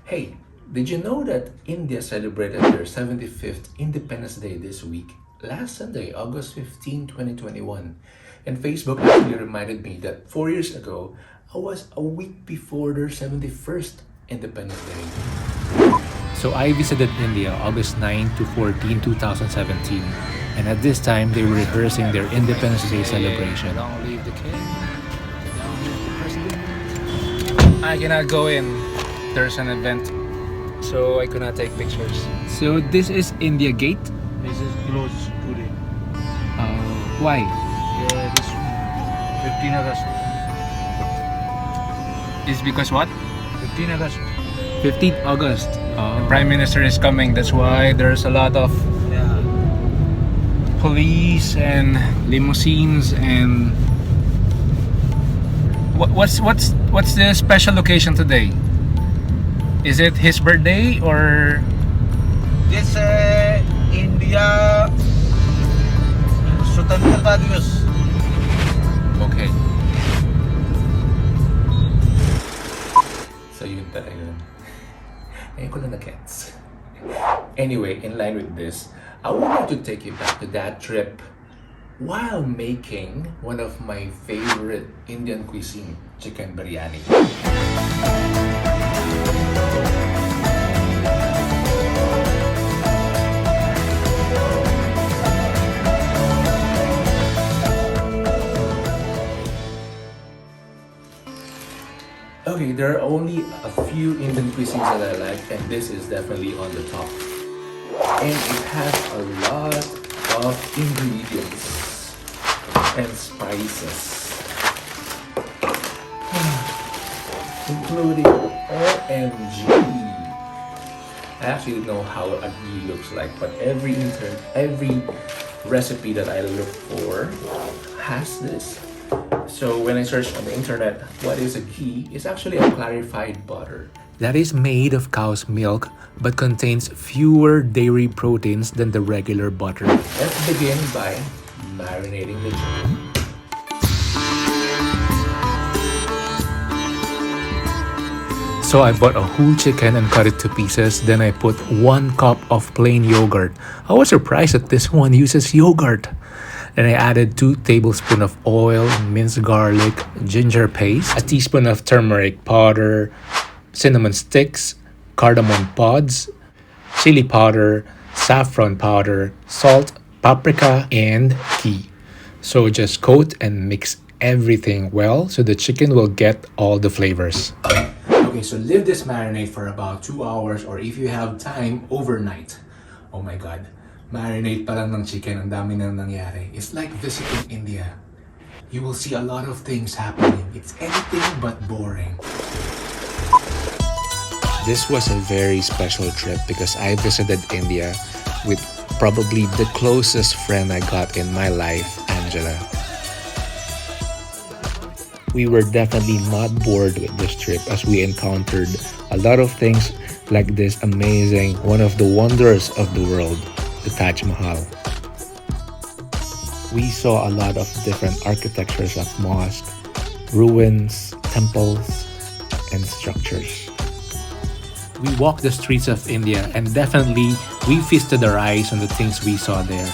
Hey, did you know that India celebrated their 75th Independence Day this week? Last Sunday, August 15, 2021. And Facebook actually reminded me that 4 years ago, I was a week before their 71st Independence Day. So I visited India August 9 to 14, 2017. And at this time, they were rehearsing their Independence Day celebration. Long live the king. Long live the president. I cannot go in. There's an event, so I cannot take pictures. So this is India Gate. This is closed today. Why? Yeah, this 15 August. It's because what? 15 August. 15th August. The Prime Minister is coming. That's why there's a lot of Yeah. police and limousines and what's the special occasion today? Is it his birthday or This India स्वतंत्रता दिवस. Okay. So yun talaga yun. Ngayon ko na na-gets. Anyway, in line with this, I wanted to take you back to that trip while making one of my favorite Indian cuisine, chicken biryani. Okay, there are only a few Indian cuisines that I like, and this is definitely on the top. And it has a lot of ingredients and spices, including OMG. I actually don't know how a ghee looks like, but every recipe that I look for has this. So when I searched on the internet, what is a ghee? It's actually a clarified butter that is made of cow's milk but contains fewer dairy proteins than the regular butter. Let's begin by marinating the chicken. So I bought a whole chicken and cut it to pieces. Then I put 1 cup of plain yogurt. I was surprised that this one uses yogurt. Then I added 2 tablespoons of oil, minced garlic, ginger paste, a teaspoon of turmeric powder, cinnamon sticks, cardamom pods, chili powder, saffron powder, salt, paprika, and ghee. So just coat and mix everything well so the chicken will get all the flavors. Okay, so leave this marinate for about 2 hours, or if you have time, overnight. Oh my god. Marinate pa lang ng chicken, ang dami nang nangyari. It's like visiting India. You will see a lot of things happening. It's anything but boring. This was a very special trip because I visited India with probably the closest friend I got in my life, Angela. We were definitely not bored with this trip as we encountered a lot of things like this amazing, one of the wonders of the world, the Taj Mahal. We saw a lot of different architectures of mosques, ruins, temples, and structures. We walked the streets of India and definitely we feasted our eyes on the things we saw there.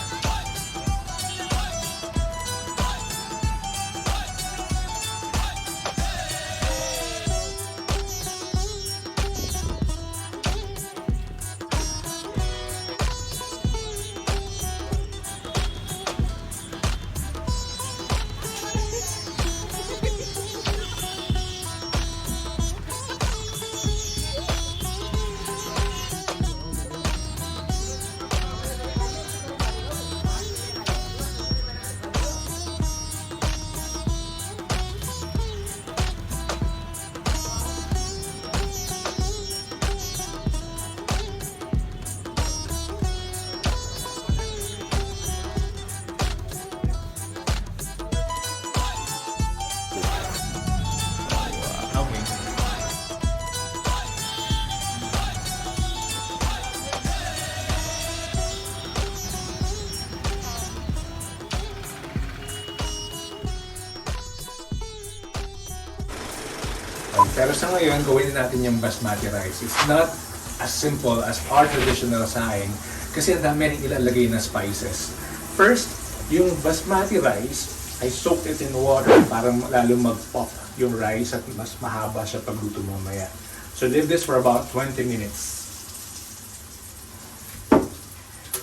Pero sa ngayon, gawin natin yung basmati rice. It's not as simple as our traditional saing kasi ang dami rin ilalagay na spices. First, yung basmati rice, I soaked it in water para lalo mag-pop yung rice at mas mahaba siya pagluto mamaya. So leave this for about 20 minutes.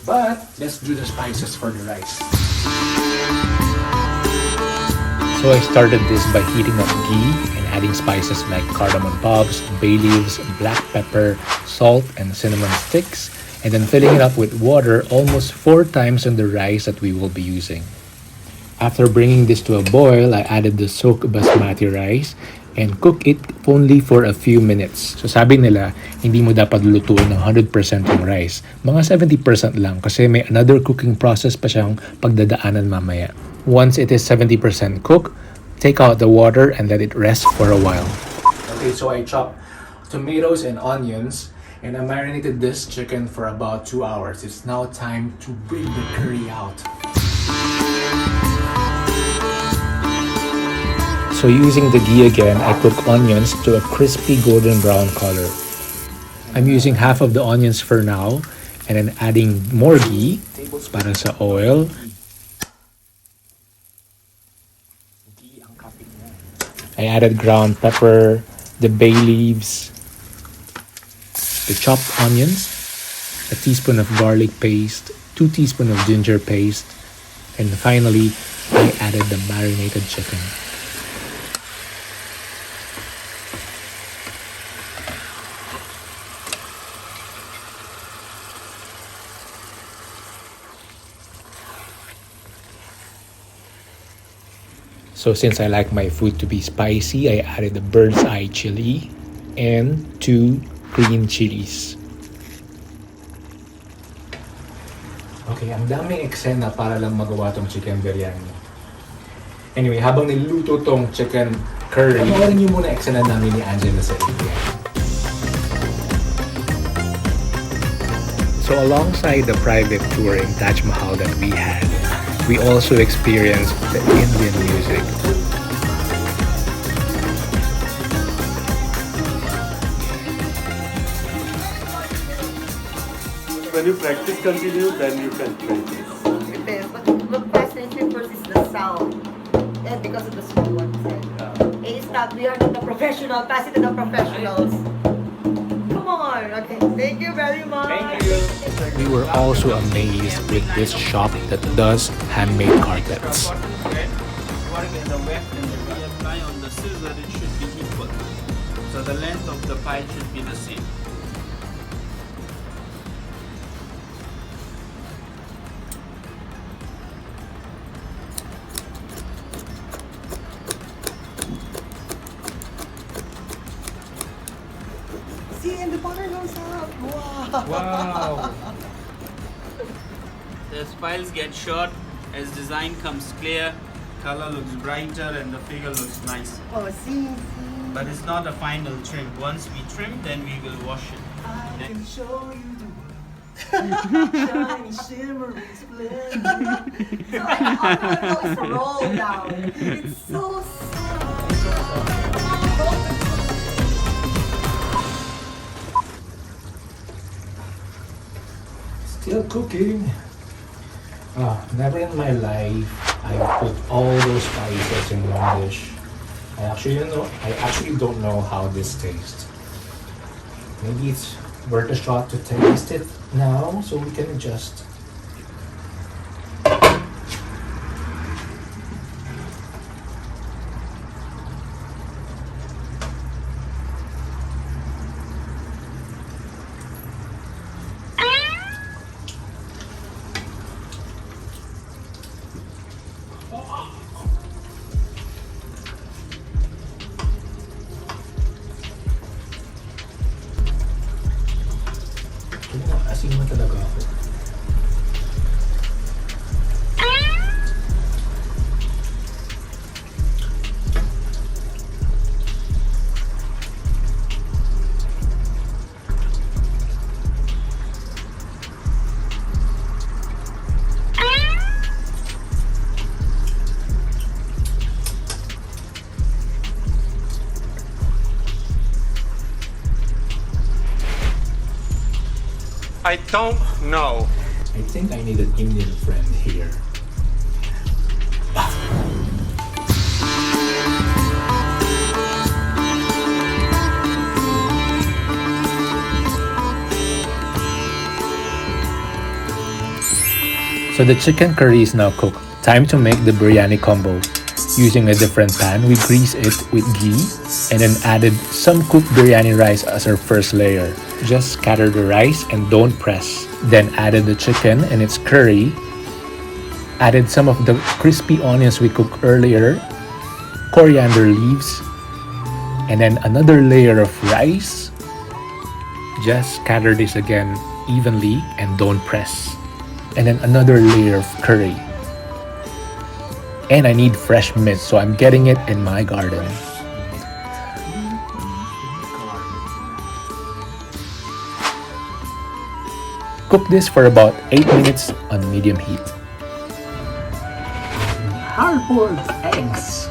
But, let's do the spices for the rice. So I started this by heating up ghee and adding spices like cardamom pops, bay leaves, black pepper, salt, and cinnamon sticks, and then filling it up with water almost 4 times on the rice that we will be using. After bringing this to a boil, I added the soaked basmati rice and cook it only for a few minutes. So sabi nila, hindi mo dapat lutuin ng 100% yung rice. Mga 70% lang kasi may another cooking process pa siyang pagdadaanan mamaya. Once it is 70% cooked, take out the water and let it rest for a while. Okay, so I chopped tomatoes and onions and I marinated this chicken for about 2 hours. It's now time to bring the curry out. So using the ghee again, I cook onions to a crispy golden brown color. I'm using half of the onions for now and then adding more ghee para sa oil. I added ground pepper, the bay leaves, the chopped onions, a teaspoon of garlic paste, 2 teaspoons of ginger paste, and finally, I added the marinated chicken. So since I like my food to be spicy, I added the bird's eye chili and 2 green chilies. Okay, ang daming eksena para lang magawa tong chicken biryani. Anyway, habang niluto tong chicken curry, panoorin niyo muna eksena namin ni Angela sa India. So alongside the private tour in Taj Mahal that we had, we also experienced the Indian music. When you practice continue, then you can practice. Depends. But what fascinates me first is the sound. And because of the small one said. It's not, we are not the professional, pass it to the professionals. Come on. Okay. Thank you very much. Thank you. We were also amazed with this shop that does handmade carpets. Work in the weft and the reapply on the scissor, it should be equal. So the length of the pile should be the same. See, and the butter goes out. Wow. Wow! As piles get short, as design comes clear, color looks brighter and the figure looks nice. Oh, see. But it's not a final trim. Once we trim, then we will wash it. I Then- can show you the world. Shiny, shimmering, splendid. So I all I know is roll down. It's so Still cooking. Never in my life I put all those spices in one dish. I actually don't know how this tastes. Maybe it's worth a shot to taste it now so we can adjust. Asin mo talaga ako. I don't know. I think I need an Indian friend here. So the chicken curry is now cooked. Time to make the biryani combo. Using a different pan, we grease it with ghee and then added some cooked biryani rice as our first layer. Just scatter the rice and don't press. Then added the chicken and its curry. Added some of the crispy onions we cooked earlier, coriander leaves, and then another layer of rice. Just scatter this again evenly and don't press. And then another layer of curry. And I need fresh mint, so I'm getting it in my garden. Cook this for about 8 minutes on medium heat. Hard-boiled eggs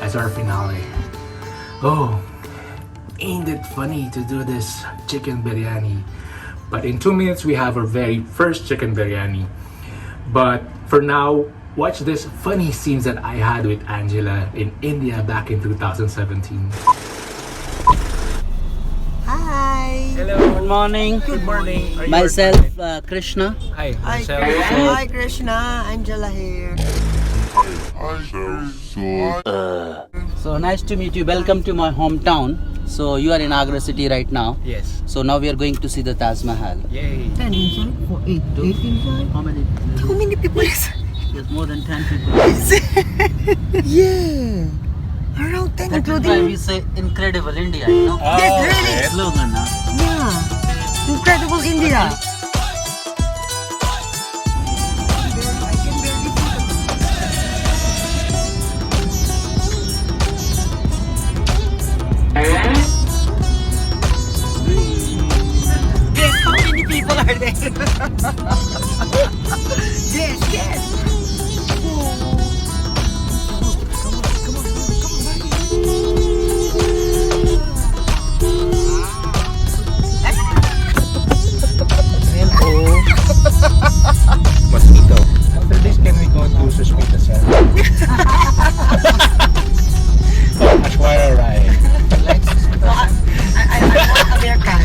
as our finale. Oh, ain't it funny to do this chicken biryani? But in 2 minutes, we have our very first chicken biryani. But for now, watch this funny scenes that I had with Angela in India back in 2017. Hi. Hello. Good morning. Good morning. Myself, Krishna. Hi, Hi, Michelle. Krishna. Hi, Krishna. Angela here. So nice to meet you. Welcome to my hometown. So you are in Agra city right now. Yes. So now we are going to see the Taj Mahal. Yay. 10 inside? For 8 inside? How many? How many people is There's more than 10 people. Yeah. Around 10 That is why including... we say incredible India, you know? Yes, really? Slogan, huh? Yeah. Incredible India. Guess how many people are there? Guess. Mosquito. After this, can we go to Sushmita Sen? Oh, Ashwara Rai. I want American.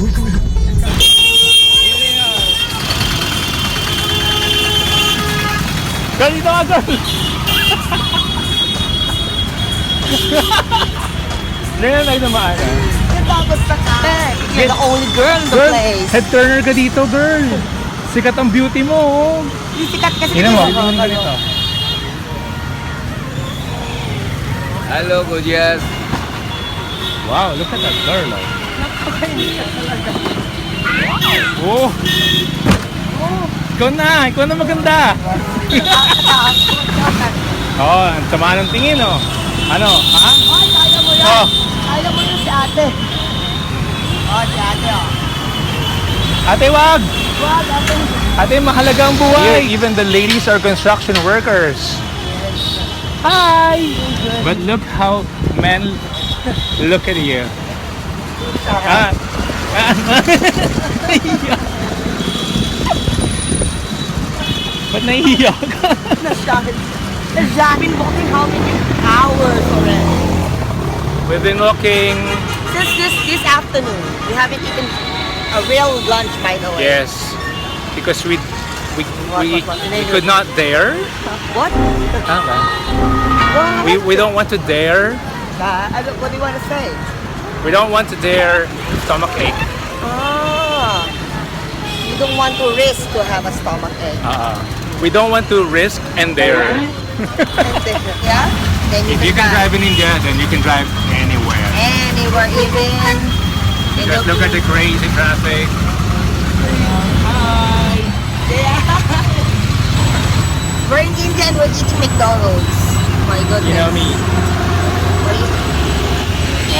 Girl, dito ka, girl! Hindi na tayo namaan, ha? You're the only girl in the Girl, place. head turner ka dito, girl! Sikat ang beauty mo, oh! Yung sikat kasi Tingnan mo, dito. tingnan ka dito. Hello, Gujas. Wow, look at that girl, oh! Oh! Ikaw na maganda! Oh, ang sama ng tingin, oh! Ano, ha? Ay, kaya mo yan. Oh. Kaya mo yun si ate. Oh, si ate, oh. Ate, wag! Wag, ate. Ate, mahalaga ang buhay! Even the ladies are construction workers. Hi! But look how men look at you. Ah. Ba't nahihiya ka? I've been walking how many hours already? We've been walking. Since this afternoon. We haven't eaten a real lunch, by the way. Yes, because we What? could not dare. What? Tama. What? We don't want to dare. What do you want to say? We don't want to dare stomach ache. Ah. You don't want to risk to have a stomach ache. We don't want to risk and dare. Yeah? Then If you can drive in India, then you can drive anywhere. anywhere, even. Just look at the crazy traffic. Yeah. We're in India and we're eating McDonald's. My goodness. You know me. What is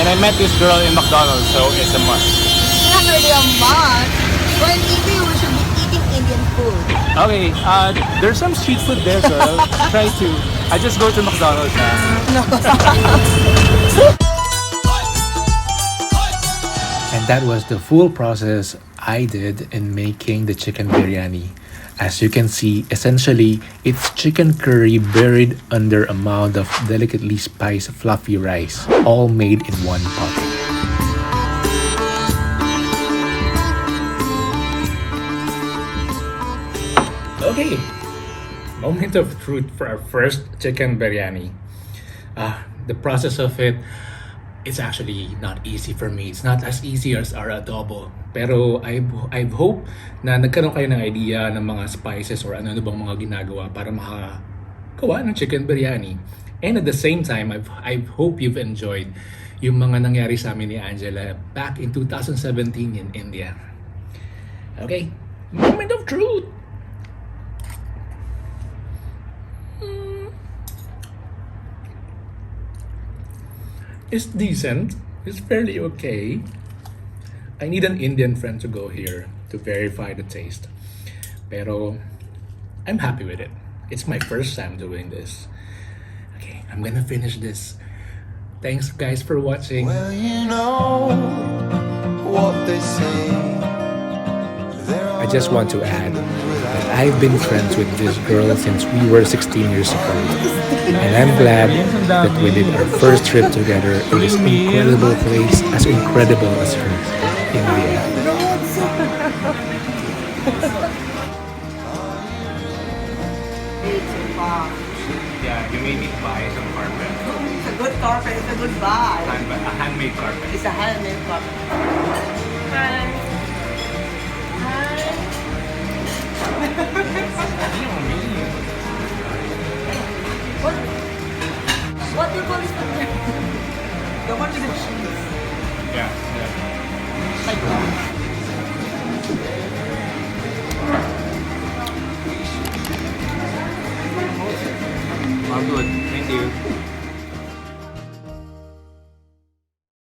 And I met this girl in McDonald's, so it's a must. not really a must. We're in India, we should be eating Indian food. Okay, there's some street food there, so I'll try to. I just go to McDonald's now. And that was the full process I did in making the chicken biryani. As you can see, essentially, it's chicken curry buried under a mound of delicately spiced fluffy rice, all made in one pot. Okay, moment of truth for our first chicken biryani. The process of it, it's actually not easy for me. It's not as easy as our adobo. Pero I hope na nagkaroon kayo ng idea ng mga spices or ano bang mga ginagawa para makagawa ng chicken biryani. And at the same time, I hope you've enjoyed yung mga nangyari sa amin ni Angela back in 2017 in India. Okay, moment of truth. It's decent. It's fairly okay. I need an Indian friend to go here to verify the taste. Pero I'm happy with it. It's my first time doing this. Okay, I'm gonna finish this. Thanks guys for watching. Well, you know what they say. I just want to add that I've been friends with this girl since we were 16 years old. And I'm glad that we did our first trip together in this incredible place, as incredible as her, India. Yeah, you may need to buy some carpet. It's a good carpet. It's a good buy. A handmade carpet. It's a handmade carpet. Hi. What do you call this one? The one with the cheese. Yeah. Like that. All good. Thank you.